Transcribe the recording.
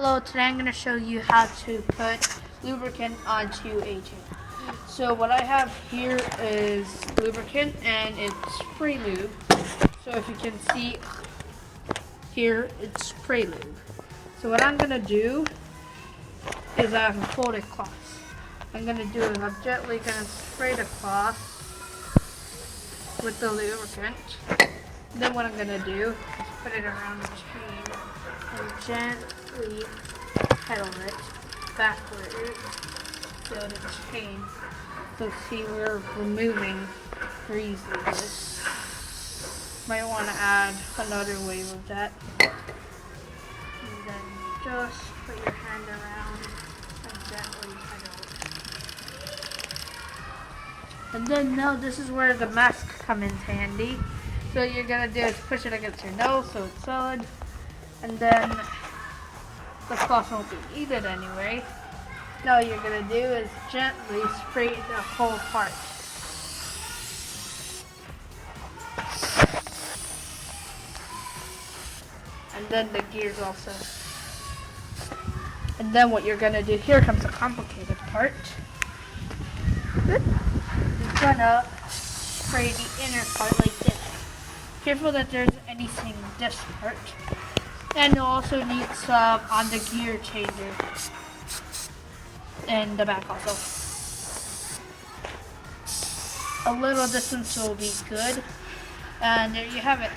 Hello, today I'm going to show you how to put lubricant onto a chain. So what I have here is lubricant and it's spray lube. So if you can see here, it's spray lube. So what I'm going to do is I have a folded cloth. I'm going to do is I'm gently going to spray the cloth with the lubricant. Then what I'm going to do is put it around the chain and gently pedal it backwards so the chain. So see, we're removing grease this. Might want to add another wave of that. And then just put your hand around and gently pedal it. And then now this is where the mask comes in handy. So what you're going to do is push it against your nose so it's solid. And then the cloth won't be needed anyway. Now what you're going to do is gently spray the whole part. And then the gears also. And then what you're going to do, here comes the complicated part. You're going to spray the inner part like this. Careful that there's anything in this part. And you'll also need some on the gear changer. And the back also. A little distance will be good. And there you have it.